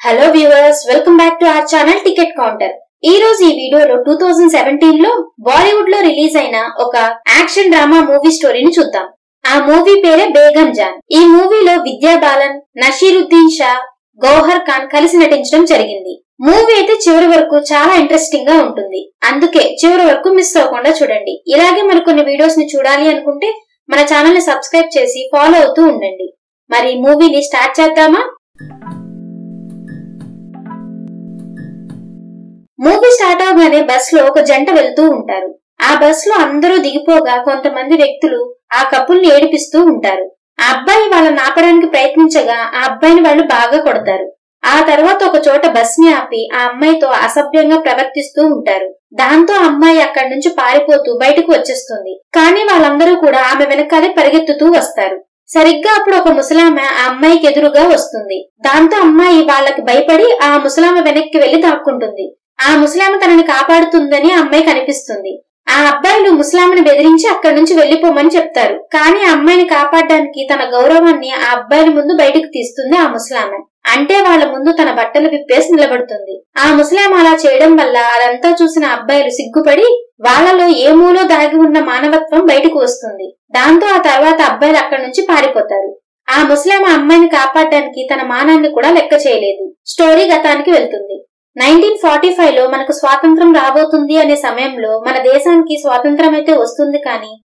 Hello viewers, welcome back to our channel ticket counter. ఈ రోజు ఈ వీడియోలో 2017 లో బాలీవుడ్ లో రిలీజ్ అయిన ఒక యాక్షన్ డ్రామా మూవీ స్టోరీని చూద్దాం. ఆ మూవీ పేరే బేగం జాన్. ఈ మూవీలో విద్యా బాలన్, నషీరుద్దీన్ షా, గౌహర్ ఖాన్ కలిసి నటించడం జరిగింది. మూవీ అయితే చివరి వరకు చాలా ఇంట్రెస్టింగ్ గా ఉంటుంది. అందుకే చివరి వరకు మిస్ అవ్వకుండా చూడండి. ఇలాగే మరికొన్ని వీడియోస్ ని చూడాలి అనుకుంటే మన ఛానల్ ని సబ్స్క్రైబ్ చేసి ఫాలో అవుతూ ఉండండి. మరి మూవీని స్టార్ట్ చేద్దామా? మూవీ స్టార్ట్ అవగానే బస్ లో ఒక జంట వెళ్తూ ఉంటారు. ఆ బస్ లో అందరూ దిగిపోగా కొంతమంది వ్యక్తులు ఆ కపుల్ని ఏడిపిస్తూ ఉంటారు. ఆ అబ్బాయి వాళ్ళని ఆపడానికి ప్రయత్నించగా ఆ అబ్బాయిని వాళ్ళు బాగా కొడతారు. ఆ తర్వాత ఒక చోట బస్ ని ఆపి ఆ అమ్మాయితో అసభ్యంగా ప్రవర్తిస్తూ ఉంటారు. దాంతో ఆ అమ్మాయి అక్కడి నుంచి పారిపోతూ బయటకు వచ్చేస్తుంది. కానీ వాళ్ళందరూ కూడా ఆమె వెనకాలే పరిగెత్తుతూ వస్తారు. సరిగ్గా అప్పుడు ఒక ముసలామె ఆ అమ్మాయికి ఎదురుగా వస్తుంది. దాంతో అమ్మాయి వాళ్ళకి భయపడి ఆ ముసలామె వెనక్కి వెళ్లి దాక్కుంటుంది. ఆ ముసలామె తనని కాపాడుతుందని ఆ అమ్మాయికి అనిపిస్తుంది. ఆ అబ్బాయిలు ముసలామెను బెదిరించి అక్కడి నుంచి వెళ్లిపోమని చెప్తారు. కానీ ఆ అమ్మాయిని కాపాడడానికి తన గౌరవాన్ని ఆ అబ్బాయిల ముందు బయటకు తీస్తుంది ఆ ముసలామె. అంటే వాళ్ళ ముందు తన బట్టలు విప్పేసి నిలబడుతుంది. ఆ ముసలామె అలా చేయడం వల్ల అదంతా చూసిన అబ్బాయిలు సిగ్గుపడి వాళ్లలో ఏ మూలో దాగి ఉన్న మానవత్వం బయటకు వస్తుంది. దాంతో ఆ తర్వాత అబ్బాయిలు అక్కడి నుంచి పారిపోతారు. ఆ ముసలామె అమ్మాయిని కాపాడడానికి తన మానాన్ని కూడా లెక్క చేయలేదు. స్టోరీ గతానికి వెళ్తుంది. 1945 లో మనకు స్వాతంత్రం రాబోతుంది అనే సమయంలో మన దేశానికి స్వాతంత్రం అయితే వస్తుంది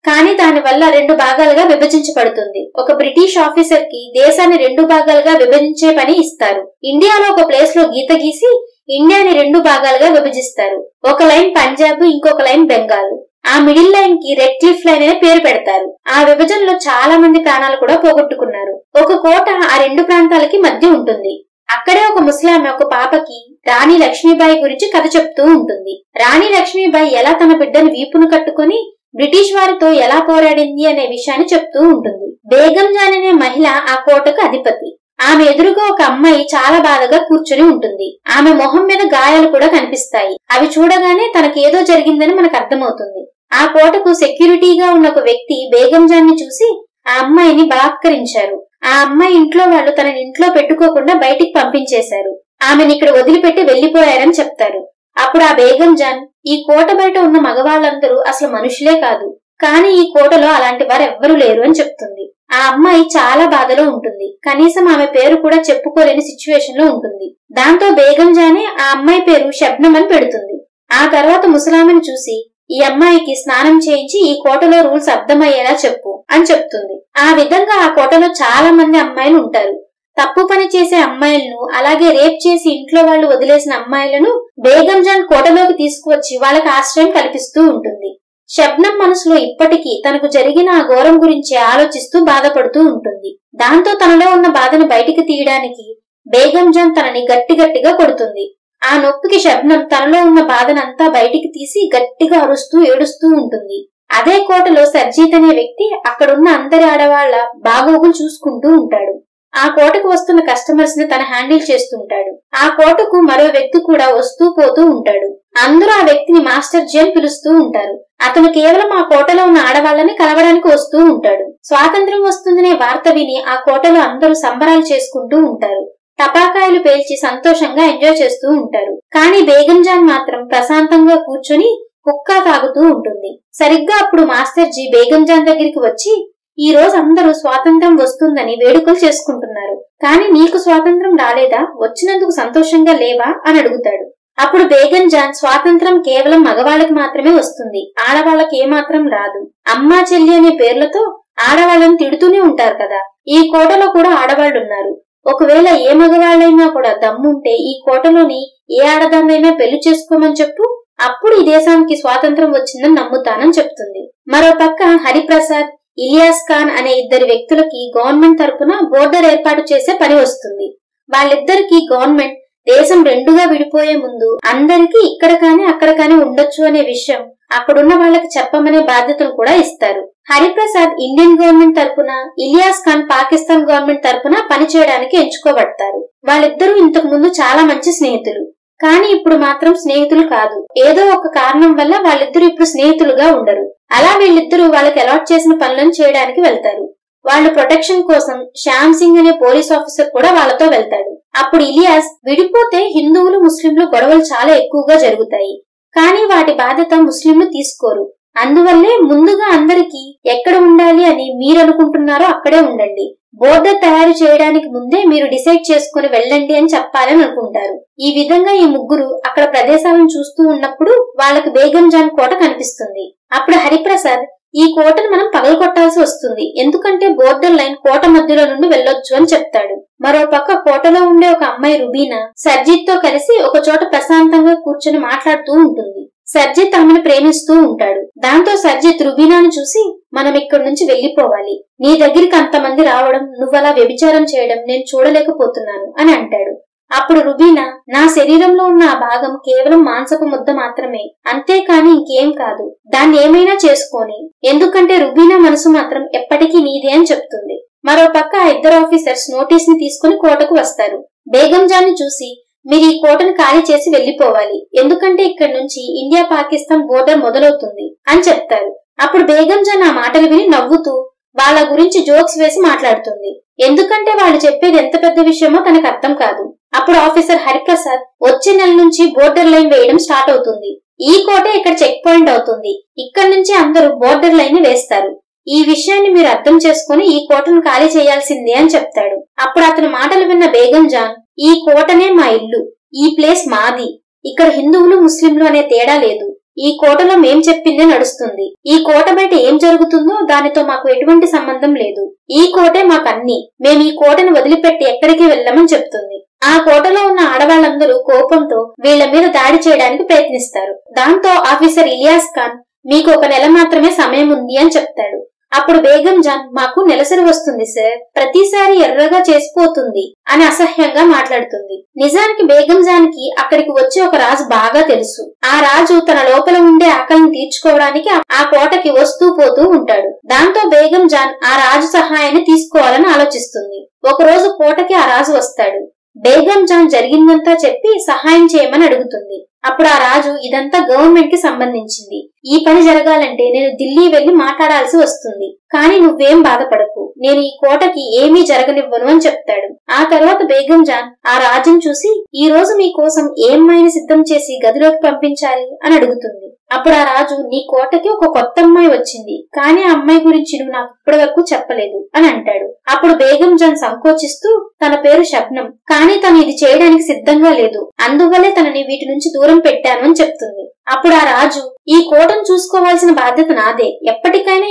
కానీ దాని వల్ల రెండు భాగాలుగా విభజించబడుతుంది. ఒక బ్రిటిష్ ఆఫీసర్ కి దేశాన్ని రెండు భాగాలుగా విభజించే పని ఇస్తారు. ఇండియాలో ఒక ప్లేస్ లో గీత గీసి ఇండియాని రెండు భాగాలుగా విభజిస్తారు. ఒక లైన్ పంజాబ్, ఇంకొక లైన్ బెంగాల్. ఆ మిడిల్ లైన్ కి రెడ్ క్లిఫ్ లైన్ అనే పేరు పెడతారు. ఆ విభజనలో చాలా మంది ప్రాణాలు కూడా పోగొట్టుకున్నారు. ఒక కోట ఆ రెండు ప్రాంతాలకి మధ్య ఉంటుంది. అక్కడే ఒక ముసలామె ఒక పాపకి రాణి లక్ష్మీబాయి గురించి కథ చెప్తూ ఉంటుంది. రాణి లక్ష్మీబాయి ఎలా తన బిడ్డను వీపును కట్టుకుని బ్రిటిష్ వారితో ఎలా పోరాడింది అనే విషయాన్ని చెప్తూ ఉంటుంది. బేగం జాన్ అనే మహిళ ఆ కోటకు అధిపతి. ఆమె ఎదురుగా ఒక అమ్మాయి చాలా బాధగా కూర్చుని ఉంటుంది. ఆమె మొహం మీద గాయాలు కూడా కనిపిస్తాయి. అవి చూడగానే తనకేదో జరిగిందని మనకు అర్థమవుతుంది. ఆ కోటకు సెక్యూరిటీగా ఉన్న ఒక వ్యక్తి బేగం జాన్ ని చూసి ఆ అమ్మాయిని బలాత్కరించారు. ఆ అమ్మాయి ఇంట్లో వాళ్ళు తనని ఇంట్లో పెట్టుకోకుండా బయటికి పంపించేశారు. ఆమెను ఇక్కడ వదిలిపెట్టి వెళ్లిపోయారని చెప్తారు. అప్పుడు ఆ బేగం జాన్, ఈ కోట బయట ఉన్న మగవాళ్ళందరూ అసలు మనుషులే కాదు, కానీ ఈ కోటలో అలాంటి వారు ఎవ్వరూ లేరు అని చెప్తుంది. ఆ అమ్మాయి చాలా బాధలో ఉంటుంది. కనీసం ఆమె పేరు కూడా చెప్పుకోలేని సిచ్యువేషన్ లో ఉంటుంది. దాంతో బేగం జానే ఆ అమ్మాయి పేరు షబ్నం అని పెడుతుంది. ఆ తర్వాత ముసలామెను చూసి, ఈ అమ్మాయికి స్నానం చేయించి ఈ కోటలో రూల్స్ అర్థమయ్యేలా చెప్పు అని చెప్తుంది. ఆ విధంగా ఆ కోటలో చాలా మంది అమ్మాయిలు ఉంటారు. తప్పు పని చేసే అమ్మాయిలను, అలాగే రేప్ చేసి ఇంట్లో వాళ్ళు వదిలేసిన అమ్మాయిలను బేగం జాన్ కోటలోకి తీసుకువచ్చి వాళ్ళకి ఆశ్రయం కల్పిస్తూ ఉంటుంది. షబ్నం మనసులో ఇప్పటికీ తనకు జరిగిన ఆ ఘోరం గురించి ఆలోచిస్తూ బాధపడుతూ ఉంటుంది. దాంతో తనలో ఉన్న బాధను బయటికి తీయడానికి బేగం జాన్ తనని గట్టిగా కొడుతుంది. ఆ నొప్పికి షబ్నం తనలో ఉన్న బాధనంతా బయటికి తీసి గట్టిగా అరుస్తూ ఏడుస్తూ ఉంటుంది. అదే కోటలో సర్జీత్ అనే వ్యక్తి అక్కడున్న అందరి ఆడవాళ్ల బాగోగులు చూసుకుంటూ ఉంటాడు. ఆ కోటకు వస్తున్న కస్టమర్స్ ని తన హ్యాండిల్ చేస్తుంటాడు. ఆ కోటకు మరో వ్యక్తి కూడా వస్తూ పోతూ ఉంటాడు. అందరూ ఆ వ్యక్తిని మాస్టర్ జీ అని పిలుస్తూ ఉంటారు. అతను కేవలం ఆ కోటలో ఉన్న ఆడవాళ్లని కలవడానికి వస్తూ ఉంటాడు. స్వాతంత్ర్యం వస్తుందనే వార్త విని ఆ కోటలో అందరూ సంబరాలు చేసుకుంటూ ఉంటారు. టపాకాయలు పేల్చి సంతోషంగా ఎంజాయ్ చేస్తూ ఉంటారు. కానీ బేగం జాన్ మాత్రం ప్రశాంతంగా కూర్చొని హుక్కా తాగుతూ ఉంటుంది. సరిగ్గా అప్పుడు మాస్టర్ జీ బేగం జాన్ దగ్గరికి వచ్చి, ఈ రోజు అందరూ స్వాతంత్రం వస్తుందని వేడుకలు చేసుకుంటున్నారు, కానీ నీకు స్వాతంత్రం రాలేదా? వచ్చినందుకు సంతోషంగా లేవా అని అడుగుతాడు. అప్పుడు బేగం జాన్, స్వాతంత్రం కేవలం మగవాళ్ళకి మాత్రమే వస్తుంది, ఆడవాళ్ళకి ఏమాత్రం రాదు. అమ్మా చెల్లి అనే పేర్లతో ఆడవాళ్ళని తిడుతూనే ఉంటారు కదా, ఈ కోటలో కూడా ఆడవాళ్లున్నారు. ఒకవేళ ఏ మగవాళ్ళైనా కూడా దమ్ముంటే ఈ కోటలోని ఏ ఆడదాన్నైనా పెళ్లి చేసుకోమని చెప్పు, అప్పుడు ఈ దేశానికి స్వాతంత్రం వచ్చిందని నమ్ముతానని చెప్తుంది. మరో పక్క హరిప్రసాద్, ఇలియాస్ ఖాన్ అనే ఇద్దరు వ్యక్తులకి గవర్నమెంట్ తరపున బోర్డర్ ఏర్పాటు చేసే పని వస్తుంది. వాళ్ళిద్దరికి గవర్నమెంట్ దేశం రెండుగా విడిపోయే ముందు అందరికీ ఇక్కడ కానీ అక్కడ కానీ ఉండొచ్చు అనే విషయం అక్కడున్న వాళ్ళకి చెప్పమనే బాధ్యతను కూడా ఇస్తారు. హరిప్రసాద్ ఇండియన్ గవర్నమెంట్ తరపున, ఇలియాస్ ఖాన్ పాకిస్తాన్ గవర్నమెంట్ తరపున పనిచేయడానికి ఎంచుకోబడతారు. వాళ్ళిద్దరూ ఇంతకు ముందు చాలా మంచి స్నేహితులు, కానీ ఇప్పుడు మాత్రం స్నేహితులు కాదు. ఏదో ఒక కారణం వల్ల వాళ్ళిద్దరూ ఇప్పుడు స్నేహితులుగా ఉండరు. అలా వీళ్ళిద్దరూ వాళ్ళకి అలాట్ చేసిన పనులను చేయడానికి వెళ్తారు. వాళ్ళ ప్రొటెక్షన్ కోసం శ్యామ్ సింగ్ అనే పోలీస్ ఆఫీసర్ కూడా వాళ్ళతో వెళ్తాడు. అప్పుడు ఇలియాస్, విడిపోతే హిందువులు ముస్లింలు గొడవలు చాలా ఎక్కువగా జరుగుతాయి, కానీ వాటి బాధ్యత ముస్లింలు తీసుకోరు. అందువల్లే ముందుగా అందరికీ ఎక్కడ ఉండాలి అని మీరనుకుంటున్నారో అక్కడే ఉండండి. బోర్డర్ తయారు చేయడానికి ముందే మీరు డిసైడ్ చేసుకుని వెళ్ళండి అని చెప్పాలని అనుకుంటారు. ఈ విధంగా ఈ ముగ్గురు అక్కడ ప్రదేశాలను చూస్తూ ఉన్నప్పుడు వాళ్ళకి బేగం జాన్ కోట కనిపిస్తుంది. అప్పుడు హరిప్రసాద్, ఈ కోటను మనం పగలగొట్టాల్సి వస్తుంది, ఎందుకంటే బోర్డర్ లైన్ కోట మధ్యలో నుండి వెళ్ళొచ్చు అని చెప్తాడు. మరో పక్క కోటలో ఉండే ఒక అమ్మాయి రుబీనా సర్జిత్ తో కలిసి ఒక చోట ప్రశాంతంగా కూర్చొని మాట్లాడుతూ ఉంటుంది. సర్జిత్ ఆమెను ప్రేమిస్తూ ఉంటాడు. దాంతో సర్జిత్ రుబీనాను చూసి, మనం ఇక్కడి నుంచి వెళ్లిపోవాలి, నీ దగ్గరికి అంతమంది రావడం, నువ్వలా వ్యభిచారం చేయడం నేను చూడలేకపోతున్నాను అని అంటాడు. అప్పుడు రుబీనా, నా శరీరంలో ఉన్న ఆ భాగం కేవలం మాంసపు ముద్ద మాత్రమే, అంతేకాని ఇంకేం కాదు, దాన్ని ఏమైనా చేసుకోని, ఎందుకంటే రుబీనా మనసు మాత్రం ఎప్పటికీ నీదే అని చెప్తుంది. మరో పక్క ఆ ఇద్దరు ఆఫీసర్స్ నోటీస్ ని తీసుకుని కోటకు వస్తారు. బేగం జాన్ ని చూసి, మీరు ఈ కోటను ఖాళీ చేసి వెళ్లిపోవాలి, ఎందుకంటే ఇక్కడి నుంచి ఇండియా పాకిస్తాన్ బోర్డర్ మొదలవుతుంది అని చెప్తారు. అప్పుడు బేగం జాన్ ఆ మాటలు విని నవ్వుతూ వాళ్ళ గురించి జోక్స్ వేసి మాట్లాడుతుంది, ఎందుకంటే వాళ్ళు చెప్పేది ఎంత పెద్ద విషయమో తనకు అర్థం కాదు. అప్పుడు ఆఫీసర్ హరిప్రసాద్, వచ్చే నెల నుంచి బోర్డర్ లైన్ వేయడం స్టార్ట్ అవుతుంది, ఈ కోట ఇక్కడ చెక్ పాయింట్ అవుతుంది, ఇక్కడి నుంచి అందరూ బోర్డర్ లైన్ ని వేస్తారు, ఈ విషయాన్ని మీరు అర్థం చేసుకుని ఈ కోటను ఖాళీ చేయాల్సిందే అని చెప్తాడు. అప్పుడు అతని మాటలు విన్న బేగం జాన్, ఈ కోటనే మా ఇల్లు, ఈ ప్లేస్ మాది, ఇక్కడ హిందువులు ముస్లింలు అనే తేడా లేదు, ఈ కోటలో మేం చెప్పిందే నడుస్తుంది, ఈ కోట బయట ఏం జరుగుతుందో దానితో మాకు ఎటువంటి సంబంధం లేదు, ఈ కోటే మాకన్నీ, మేము ఈ కోటను వదిలిపెట్టి ఎక్కడికి వెళ్ళమని చెప్తుంది. ఆ కోటలో ఉన్న ఆడవాళ్ళందరూ కోపంతో వీళ్ల మీద దాడి చేయడానికి ప్రయత్నిస్తారు. దాంతో ఆఫీసర్ ఇలియాస్ ఖాన్, మీకు ఒక నెల మాత్రమే సమయం ఉంది అని చెప్తాడు. అప్పుడు బేగం జాన్, మాకు నెలసరి వస్తుంది సార్, ప్రతిసారి ఎర్రగా చేసిపోతుంది అని అసహ్యంగా మాట్లాడుతుంది. నిజానికి బేగం జాన్ కి అక్కడికి వచ్చే ఒక రాజు బాగా తెలుసు. ఆ రాజు తన లోపల ఉండే ఆకలిని తీర్చుకోవడానికి ఆ కోటకి వస్తూ పోతూ ఉంటాడు. దాంతో బేగం జాన్ ఆ రాజు సహాయాన్ని తీసుకోవాలని ఆలోచిస్తుంది. ఒకరోజు కోటకి ఆ రాజు వస్తాడు. బేగం జాన్ జరిగిందంతా చెప్పి సహాయం చేయమని అడుగుతుంది. అప్పుడు ఆ రాజు, ఇదంతా గవర్నమెంట్ కి సంబంధించింది, ఈ పని జరగాలంటే నేను ఢిల్లీ వెళ్లి మాట్లాడాల్సి వస్తుంది, కానీ నువ్వేం బాధపడకు, నేను ఈ కోటకి ఏమీ జరగనివ్వను అని చెప్తాడు. ఆ తర్వాత బేగం జాన్ ఆ రాజును చూసి, ఈ రోజు మీకోసం ఏం మైని సిద్ధం చేసి గదిలోకి పంపించాలి అని అడుగుతుంది. అప్పుడు ఆ రాజు, నీ కోటకి ఒక కొత్త అమ్మాయి వచ్చింది, కానీ ఆ అమ్మాయి గురించి నువ్వు నాకు ఇప్పటి వరకు చెప్పలేదు అని అంటాడు. అప్పుడు బేగం జాన్ సంకోచిస్తూ, తన పేరు శబ్నం, కానీ తను ఇది చేయడానికి సిద్ధంగా లేదు, అందువల్లే తనని వీటి నుంచి దూరం పెట్టాను అని చెప్తుంది. అప్పుడు ఆ రాజు, ఈ కోటను చూసుకోవాల్సిన బాధ్యత నాదే, ఎప్పుడైనా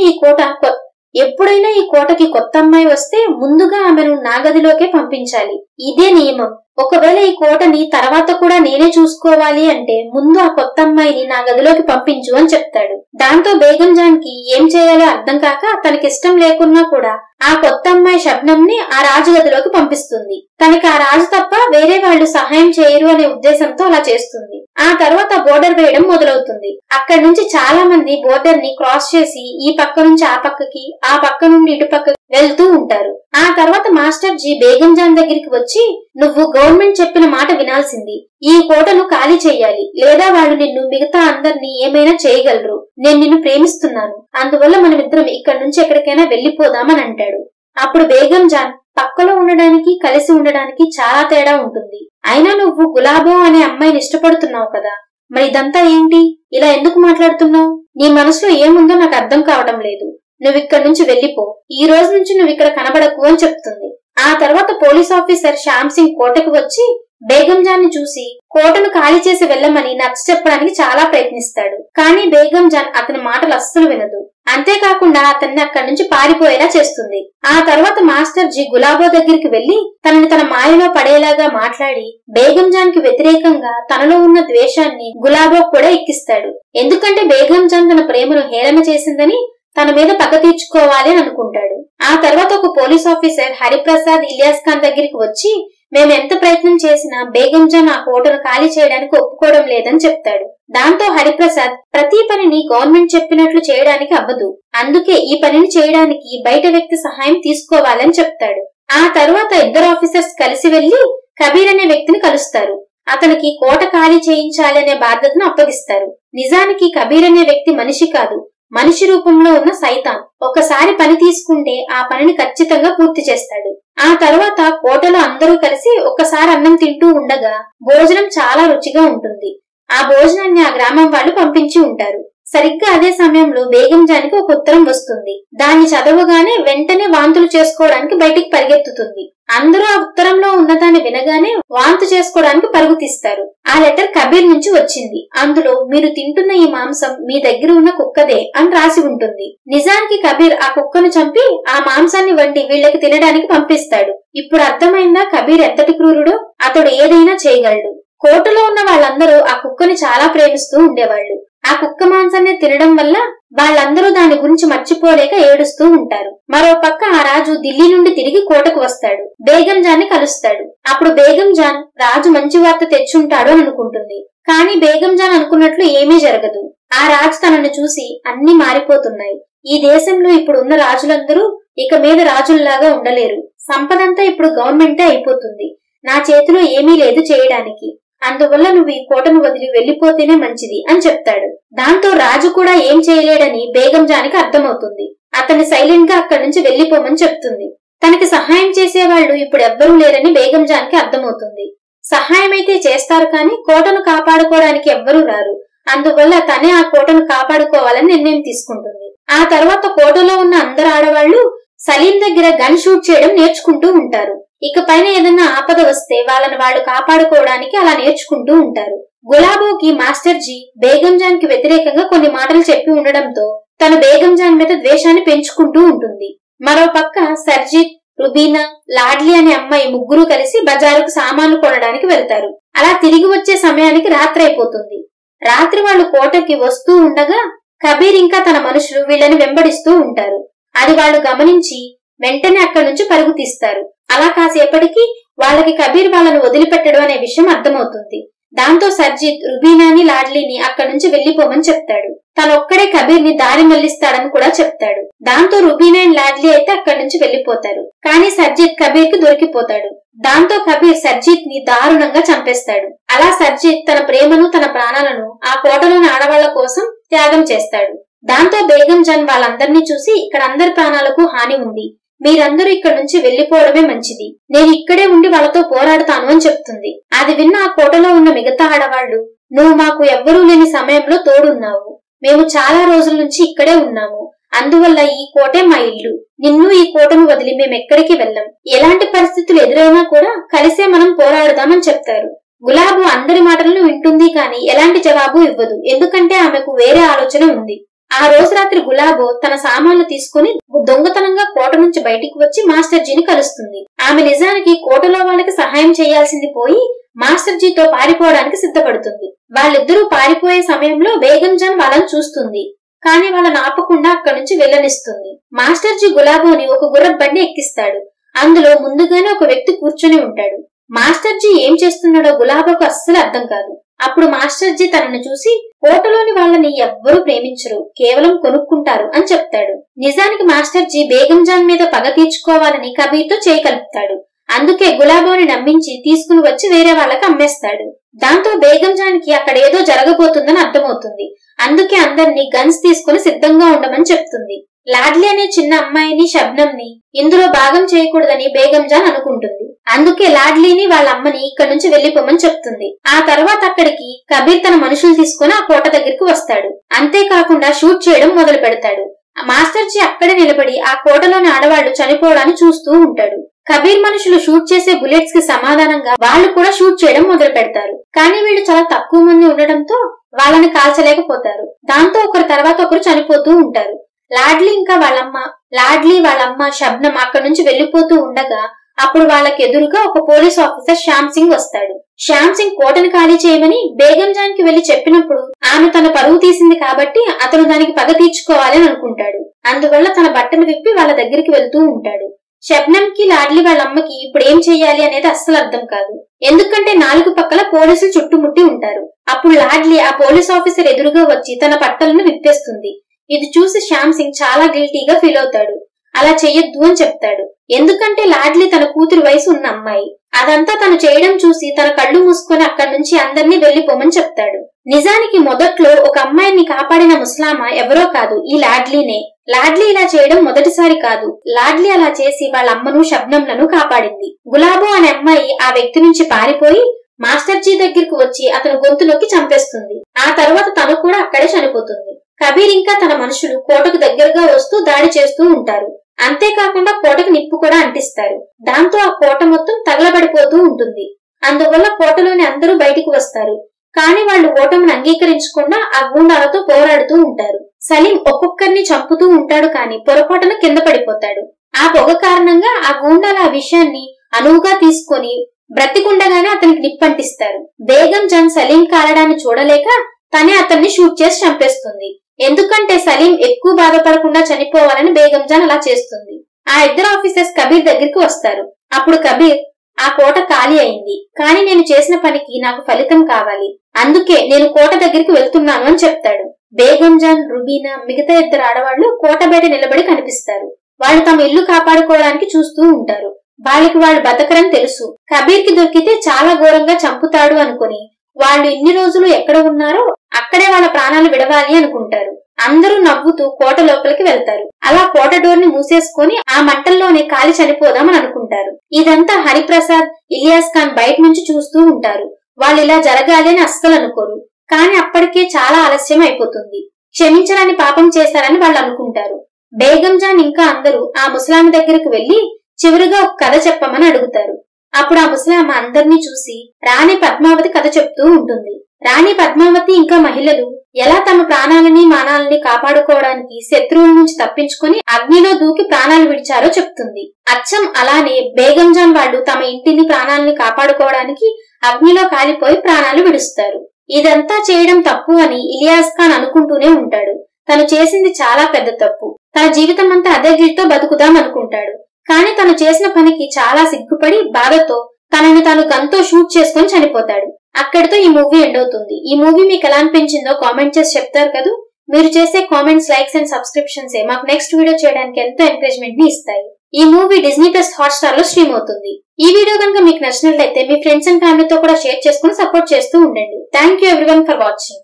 ఈ కోటకి కొత్త అమ్మాయి వస్తే ముందుగా ఆమెను నా గదిలోకే పంపించాలి, ఇదే నియమం, ఒకవేళ ఈ కోటని తర్వాత కూడా నేనే చూసుకోవాలి అంటే ముందు ఆ కొత్త అమ్మాయిని నా గదిలోకి పంపించు అని చెప్తాడు. దాంతో బేగం జాన్ కి ఏం చేయాలో అర్థం కాక తనకిష్టం లేకున్నా కూడా ఆ కొత్త అమ్మాయి శబ్నం ని ఆ రాజు గదిలోకి పంపిస్తుంది. తనకి ఆ రాజు తప్ప వేరే వాళ్ళు సహాయం చేయరు అనే ఉద్దేశంతో అలా చేస్తుంది. ఆ తర్వాత బోర్డర్ వేయడం మొదలవుతుంది. అక్కడి నుంచి చాలా మంది బోర్డర్ ని క్రాస్ చేసి ఈ పక్క నుంచి ఆ పక్కకి, ఆ పక్క నుండి ఇటు పక్కకి వెళ్తూ ఉంటారు. ఆ తర్వాత మాస్టర్ జీ బేగం జాన్ దగ్గరికి వచ్చి, నువ్వు గవర్నమెంట్ చెప్పిన మాట వినాల్సింది, ఈ కోటను ఖాళీ చెయ్యాలి, లేదా వాళ్ళు నిన్ను మిగతా అందరినీ ఏమైనా చేయగలరు, నేను నిన్ను ప్రేమిస్తున్నాను, అందువల్ల మనమిద్దరం ఇక్కడి నుంచి ఎక్కడికైనా వెళ్లిపోదామని అంటాడు. అప్పుడు బేగం జాన్, పక్కలో ఉండడానికి కలిసి ఉండడానికి చాలా తేడా ఉంటుంది, అయినా నువ్వు గులాబో అనే అమ్మాయిని ఇష్టపడుతున్నావు కదా, మరి ఇదంతా ఏంటి, ఇలా ఎందుకు మాట్లాడుతున్నావు, నీ మనసులో ఏముందో నాకు అర్థం కావడం లేదు, నువ్విక్కడి నుంచి వెళ్లిపో, ఈ రోజు నుంచి నువ్వు ఇక్కడ కనబడకు అని చెప్తుంది. ఆ తర్వాత పోలీస్ ఆఫీసర్ శ్యామ్ సింగ్ కోటకు వచ్చి బేగం జాన్ ని చూసి కోటను ఖాళీ చేసి వెళ్లమని నచ్చ చెప్పడానికి చాలా ప్రయత్నిస్తాడు. కానీ బేగం జాన్ అతని మాటలు అస్సలు వినదు. అంతేకాకుండా అతన్ని అక్కడి నుంచి పారిపోయేలా చేస్తుంది. ఆ తర్వాత మాస్టర్ జీ గులాబో దగ్గరికి వెళ్లి తనని తన మాయలో పడేలాగా మాట్లాడి బేగం జాన్ కి వ్యతిరేకంగా తనలో ఉన్న ద్వేషాన్ని గులాబో కూడా ఎక్కిస్తాడు. ఎందుకంటే బేగం జాన్ తన ప్రేమను హేళన చేసిందని తన మీద పగ తీర్చుకోవాలి అని అనుకుంటాడు. ఆ తర్వాత ఒక పోలీస్ ఆఫీసర్ హరిప్రసాద్ ఇలియాస్ ఖాన్ దగ్గరికి వచ్చి, మేము ఎంత ప్రయత్నం చేసినా బేగం జాన్ ఆ కోటను ఖాళీ చేయడానికి ఒప్పుకోవడం లేదని చెప్తాడు. దాంతో హరిప్రసాద్, ప్రతి పనిని గవర్నమెంట్ చెప్పినట్లు చేయడానికి అవ్వదు, అందుకే ఈ పనిని చేయడానికి బయట వ్యక్తి సహాయం తీసుకోవాలని చెప్తాడు. ఆ తర్వాత ఇద్దరు ఆఫీసర్స్ కలిసి వెళ్లి కబీర్ అనే వ్యక్తిని కలుస్తారు. అతనికి కోట ఖాళీ చేయించాలి అనే బాధ్యతను అప్పగిస్తారు. నిజానికి కబీర్ అనే వ్యక్తి మనిషి కాదు, మనిషి రూపంలో ఉన్న సైతాన్. ఒకసారి పని తీసుకుంటే ఆ పనిని ఖచ్చితంగా పూర్తి చేస్తాడు. ఆ తర్వాత కోటలో అందరూ కలిసి ఒక్కసారి అన్నం తింటూ ఉండగా భోజనం చాలా రుచిగా ఉంటుంది. ఆ భోజనాన్ని ఆ గ్రామం వాళ్ళు పంపించి ఉంటారు. సరిగ్గా అదే సమయంలో బేగం జాన్కి ఒక ఉత్తరం వస్తుంది. దాన్ని చదవగానే వెంటనే వాంతులు చేసుకోవడానికి బయటికి పరిగెత్తుతుంది. అందరూ ఆ ఉత్తరంలో ఉన్నదాన్ని వినగానే వాంతు చేసుకోవడానికి పరుగు తీస్తారు. ఆ లెటర్ కబీర్ నుంచి వచ్చింది. అందులో మీరు తింటున్న ఈ మాంసం మీ దగ్గర ఉన్న కుక్కదే అని రాసి ఉంటుంది. నిజానికి కబీర్ ఆ కుక్కను చంపి ఆ మాంసాన్ని వండి వీళ్ళకి తినడానికి పంపిస్తాడు. ఇప్పుడు అర్థమైందా కబీర్ ఎంతటి క్రూరుడో? అతడు ఏదైనా చేయగలడు. కోటలో ఉన్న వాళ్ళందరూ ఆ కుక్కని చాలా ప్రేమిస్తూ ఉండేవాళ్లు. ఆ కుక్క మాంసాన్ని తినడం వల్ల వాళ్ళందరూ దాని గురించి మర్చిపోలేక ఏడుస్తూ ఉంటారు. మరో పక్క ఆ రాజు ఢిల్లీ నుండి తిరిగి కోటకు వస్తాడు. బేగం జాన్ ని కలుస్తాడు. అప్పుడు బేగం జాన్ రాజు మంచి వార్త తెచ్చుంటాడు అని అనుకుంటుంది. కానీ బేగం జాన్ అనుకున్నట్లు ఏమీ జరగదు. ఆ రాజు తనను చూసి అన్ని మారిపోతున్నాయి. ఈ దేశంలో ఇప్పుడు ఉన్న రాజులందరూ ఇక మీద రాజుల్లాగా ఉండలేరు. సంపదంతా ఇప్పుడు గవర్నమెంటే అయిపోతుంది. నా చేతిలో ఏమీ లేదు చేయడానికి. అందువల్ల నువ్వు ఈ కోటను వదిలి వెళ్లిపోతేనే మంచిది అని చెప్తాడు. దాంతో రాజు కూడా ఏం చేయలేడని బేగం జాన్కి అర్థమవుతుంది. అతన్ని సైలెంట్ గా అక్కడి నుంచి వెళ్లిపోమని చెప్తుంది. తనకి సహాయం చేసేవాళ్లు ఇప్పుడు ఎవ్వరూ లేరని బేగం జాన్కి అర్థమవుతుంది. సహాయం అయితే చేస్తారు కానీ కోటను కాపాడుకోవడానికి ఎవ్వరూ రారు. అందువల్ల తనే ఆ కోటను కాపాడుకోవాలని నిర్ణయం తీసుకుంటుంది. ఆ తర్వాత కోటలో ఉన్న అందరు ఆడవాళ్లు సలీం దగ్గర గన్ షూట్ చేయడం నేర్చుకుంటూ ఉంటారు. ఇక పైన ఏదన్నా ఆపద వస్తే వాళ్ళని వాళ్ళు కాపాడుకోవడానికి అలా నేర్చుకుంటూ ఉంటారు. గులాబోకి మాస్టర్ జీ బేగం జాన్ కి వ్యతిరేకంగా కొన్ని మాటలు చెప్పి ఉండడంతో తను బేగం జాన్ మీద ద్వేషాన్ని పెంచుకుంటూ ఉంటుంది. మరో పక్క సర్జిత్, రుబీనా, లాడ్లీ అనే అమ్మాయి ముగ్గురు కలిసి బజారుకు సామాన్లు కొనడానికి వెళ్తారు. అలా తిరిగి వచ్చే సమయానికి రాత్రి అయిపోతుంది. రాత్రి వాళ్ళు కోటకి వస్తూ ఉండగా కబీర్ ఇంకా తన మనుషులు వీళ్ళని వెంబడిస్తూ ఉంటారు. అది వాళ్ళు గమనించి వెంటనే అక్కడి నుంచి పరుగు తీస్తారు. అలా కాసేపటికి వాళ్ళకి కబీర్ వాళ్ళను వదిలిపెట్టడం అనే విషయం అర్థమవుతుంది. దాంతో సర్జిత్ రుబీనాని, లాడ్లీని అక్కడి నుంచి వెళ్లిపోమని చెప్తాడు. తనొక్కడే కబీర్ ని దారి మళ్లిస్తాడని కూడా చెప్తాడు. దాంతో రుబీనా అండ్ లాడ్లీ అయితే అక్కడి నుంచి వెళ్లిపోతారు. కానీ సర్జిత్ కబీర్ కి దొరికిపోతాడు. దాంతో కబీర్ సర్జిత్ ని దారుణంగా చంపేస్తాడు. అలా సర్జిత్ తన ప్రేమను, తన ప్రాణాలను ఆ కోటలోని ఆడవాళ్ల కోసం త్యాగం చేస్తాడు. దాంతో బేగం జాన్ వాళ్ళందరినీ చూసి ఇక్కడ అందరి ప్రాణాలకు హాని ఉంది. మీరందరూ ఇక్కడ నుంచి వెళ్లిపోవడమే మంచిది. నేను ఇక్కడే ఉండి వాళ్ళతో పోరాడతాను అని చెప్తుంది. అది విన్న ఆ కోటలో ఉన్న మిగతా ఆడవాళ్లు, నువ్వు మాకు ఎవ్వరూ లేని సమయంలో తోడున్నావు. మేము చాలా రోజుల నుంచి ఇక్కడే ఉన్నాము. అందువల్ల ఈ కోటే మా ఇల్లు. నిన్ను ఈ కోటను వదిలి మేమెక్కడికి వెళ్ళం. ఎలాంటి పరిస్థితులు ఎదురైనా కూడా కలిసే మనం పోరాడదామని చెప్తారు. గులాబు అందరి మాటలను వింటుంది కానీ ఎలాంటి జవాబు ఇవ్వదు. ఎందుకంటే ఆమెకు వేరే ఆలోచన ఉంది. ఆ రోజు రాత్రి గులాబో తన సామాన్లు తీసుకుని దొంగతనంగా కోట నుంచి బయటికి వచ్చి మాస్టర్ జీని కలుస్తుంది. ఆమె నిజానికి కోటలో వాళ్ళకి సహాయం చేయాల్సింది పోయి మాస్టర్ జీతో పారిపోవడానికి సిద్ధపడుతుంది. వాళ్ళిద్దరూ పారిపోయే సమయంలో బేగం జాన్ వాళ్ళని చూస్తుంది. కానీ వాళ్ళని ఆపకుండా అక్కడి నుంచి వెళ్లనిస్తుంది. మాస్టర్ జీ గులాబోని ఒక గుర్రపు బండి ఎక్కిస్తాడు. అందులో ముందుగానే ఒక వ్యక్తి కూర్చొని ఉంటాడు. మాస్టర్ జీ ఏం చేస్తున్నాడో గులాబోకు అస్సలు అర్థం కాదు. అప్పుడు మాస్టర్ జీ తనను చూసి కోటలోని వాళ్ళని ఎవ్వరూ ప్రేమించరు, కేవలం కొనుక్కుంటారు అని చెప్తాడు. నిజానికి మాస్టర్ జీ బేగం జాన్ మీద పగ తీర్చుకోవాలని కబీర్ తో చేయి కలుపుతాడు. అందుకే గులాబోని నమ్మించి తీసుకుని వచ్చి వేరే వాళ్ళకి అమ్మేస్తాడు. దాంతో బేగం జాన్ కి అక్కడ ఏదో జరగబోతుందని అర్థమవుతుంది. అందుకే అందరినీ గన్స్ తీసుకుని సిద్ధంగా ఉండమని చెప్తుంది. లాడ్లీ అనే చిన్న అమ్మాయిని, షబ్నంని ఇందులో భాగం చేయకూడదని బేగం జాన్ అనుకుంటుంది. అందుకే లాడ్లీని వాళ్ళ అమ్మని ఇక్కడి నుంచి వెళ్లిపోమని చెప్తుంది. ఆ తర్వాత అక్కడికి కబీర్ తన మనుషులు తీసుకుని ఆ కోట దగ్గరికి వస్తాడు. అంతేకాకుండా షూట్ చేయడం మొదలు పెడతాడు. మాస్టర్ జీ అక్కడే నిలబడి ఆ కోటలోని ఆడవాళ్లు చనిపోవడాన్ని చూస్తూ ఉంటాడు. కబీర్ మనుషులు షూట్ చేసే బుల్లెట్స్ కి సమాధానంగా వాళ్ళు కూడా షూట్ చేయడం మొదలు పెడతారు. కానీ వీళ్ళు చాలా తక్కువ మంది ఉండడంతో వాళ్ళని కాల్చలేకపోతారు. దాంతో ఒకరి తర్వాత ఒకరు చనిపోతూ ఉంటారు. లాడ్లీ వాళ్ళమ్మ షబ్నం అక్కడి నుంచి వెళ్లిపోతూ ఉండగా అప్పుడు వాళ్ళకి ఎదురుగా ఒక పోలీస్ ఆఫీసర్ శ్యామ్ సింగ్ వస్తాడు. శ్యామ్ సింగ్ కోటను ఖాళీ చేయమని బేగం జాన్ కి వెళ్లి చెప్పినప్పుడు ఆమె తన పరువు తీసింది కాబట్టి అతను దానికి పగ తీర్చుకోవాలని అనుకుంటాడు. అందువల్ల తన బట్టలు విప్పి వాళ్ళ దగ్గరికి వెళ్తూ ఉంటాడు. షబ్నం కి లాడ్లీ వాళ్ళమ్మకి ఇప్పుడు ఏం చెయ్యాలి అనేది అస్సలు అర్థం కాదు. ఎందుకంటే 4 పక్కల పోలీసులు చుట్టుముట్టి ఉంటారు. అప్పుడు లాడ్లీ ఆ పోలీస్ ఆఫీసర్ ఎదురుగా వచ్చి తన బట్టలను విప్పేస్తుంది. ఇది చూసి శ్యామ్ సింగ్ చాలా గిల్టీగా ఫీల్ అవుతాడు. అలా చెయ్యొద్దు అని చెప్తాడు. ఎందుకంటే లాడ్లీ తన కూతురు వయసు ఉన్న అమ్మాయి. అదంతా తను చేయడం చూసి తన కళ్ళు మూసుకొని అక్కడి నుంచి అందరినీ వెళ్లిపోమని చెప్తాడు. నిజానికి మొదట్లో ఒక అమ్మాయిని కాపాడిన ముసలామ ఎవరో కాదు, ఈ లాడ్లీనే. లాడ్లీ ఇలా చేయడం మొదటిసారి కాదు. లాడ్లీ అలా చేసి వాళ్ళ అమ్మను షబ్నంలను కాపాడింది. గులాబో అనే అమ్మాయి ఆ వ్యక్తి నుంచి పారిపోయి మాస్టర్జీ దగ్గరకు వచ్చి అతను గొంతు నొక్కి చంపేస్తుంది. ఆ తర్వాత తను కూడా అక్కడే చనిపోతుంది. కబీర్ ఇంకా తన మనుషులు కోటకు దగ్గరగా వస్తూ దాడి చేస్తూ ఉంటారు. అంతేకాకుండా కోటకు నిప్పు కూడా అంటిస్తారు. దాంతో ఆ కోట మొత్తం తగలబడిపోతూ ఉంటుంది. అందువల్ల కోటలోని అందరూ బయటికి వస్తారు. కానీ వాళ్ళు ఓటమిని అంగీకరించకుండా ఆ గూండాలతో పోరాడుతూ ఉంటారు. సలీం ఒక్కొక్కరిని చంపుతూ ఉంటాడు, కానీ పొరపాటున కింద పడిపోతాడు. ఆ పొగ కారణంగా ఆ గూండాల ఆ విషయాన్ని అనువుగా తీసుకొని బ్రతికుండగానే అతనికి నిప్పంటిస్తారు. బేగం జాన్ సలీం కాలడాన్ని చూడలేక తనే అతన్ని షూట్ చేసి చంపేస్తుంది. ఎందుకంటే సలీం ఎక్కువ బాధపడకుండా చనిపోవాలని బేగం జాన్ అలా చేస్తుంది. ఆ ఇద్దరు ఆఫీసర్స్ కబీర్ దగ్గరికి వస్తారు. అప్పుడు కబీర్, ఆ కోట ఖాళీ అయింది, కానీ నేను చేసిన పనికి నాకు ఫలితం కావాలి, అందుకే నేను కోట దగ్గరికి వెళ్తున్నాను అని చెప్తాడు. బేగం జాన్, రుబీనా, మిగతా ఇద్దరు ఆడవాళ్లు కోట బయట నిలబడి కనిపిస్తారు. వాళ్ళు తమ ఇల్లు కాపాడుకోవడానికి చూస్తూ ఉంటారు. వాళ్ళకి వాళ్ళు బతకరని తెలుసు. కబీర్ కి దొరికితే చాలా ఘోరంగా చంపుతాడు అనుకుని వాళ్ళు ఇన్ని రోజులు ఎక్కడ ఉన్నారో అక్కడే వాళ్ళ ప్రాణాలు విడవాలి అనుకుంటారు. అందరూ నవ్వుతూ కోట లోపలికి వెళ్తారు. అలా కోట డోర్ ని మూసేసుకుని ఆ మంటల్లోనే కాలి చనిపోదామని అనుకుంటారు. ఇదంతా హరిప్రసాద్, ఇలియాస్ ఖాన్ బయట నుంచి చూస్తూ ఉంటారు. వాళ్ళు ఇలా జరగాలి అని అస్సలు అనుకోరు. కానీ అప్పటికే చాలా ఆలస్యం అయిపోతుంది. క్షమించరాని పాపం చేశారని వాళ్ళు అనుకుంటారు. బేగం జాన్ ఇంకా అందరూ ఆ ముసలామి దగ్గరకు వెళ్లి చివరిగా ఒక కథ చెప్పమని అడుగుతారు. అప్పుడు ఆ ముసలామ అందరినీ చూసి రాణి పద్మావతి కథ చెప్తూ ఉంటుంది. రాణి పద్మావతి ఇంకా మహిళలు ఎలా తమ ప్రాణాలని మానాలని కాపాడుకోవడానికి శత్రువుల నుంచి తప్పించుకుని అగ్నిలో దూకి ప్రాణాలు విడిచారో చెప్తుంది. అచ్చం అలానే బేగం జాన్ వాళ్ళు తమ ఇంటిని ప్రాణాలని కాపాడుకోవడానికి అగ్నిలో కాలిపోయి ప్రాణాలు విడుస్తారు. ఇదంతా చేయడం తప్పు అని ఇలియాస్ ఖాన్ అనుకుంటూనే ఉంటాడు. తను చేసింది చాలా పెద్ద తప్పు. తన జీవితం అంతా అదే గిల్తో బతుకుదాం అనుకుంటాడు. కానీ తను చేసిన పనికి చాలా సిగ్గుపడి బాధతో తనని తాను గన్తో షూట్ చేసుకుని చనిపోతాడు. అక్కడితో ఈ మూవీ ఎండ్ అవుతుంది. ఈ మూవీ మీకు ఎలా అనిపించిందో కామెంట్ చేసి చెప్తారు కదా. మీరు చేసే కామెంట్స్, లైక్స్ అండ్ సబ్స్క్రిప్షన్స్ మాకు నెక్స్ట్ వీడియో చేయడానికి ఎంతో ఎంకరేజ్మెంట్ ని ఇస్తాయి. ఈ మూవీ డిజ్నీ ప్లస్ హాట్‌స్టార్ లో స్ట్రీమ్ అవుతుంది. ఈ వీడియో కనుక మీకు నచ్చినట్లయితే మీ ఫ్రెండ్స్ అండ్ ఫ్యామిలీతో కూడా షేర్ చేసుకుని సపోర్ట్ చేస్తూ ఉండండి. Thank you everyone for watching.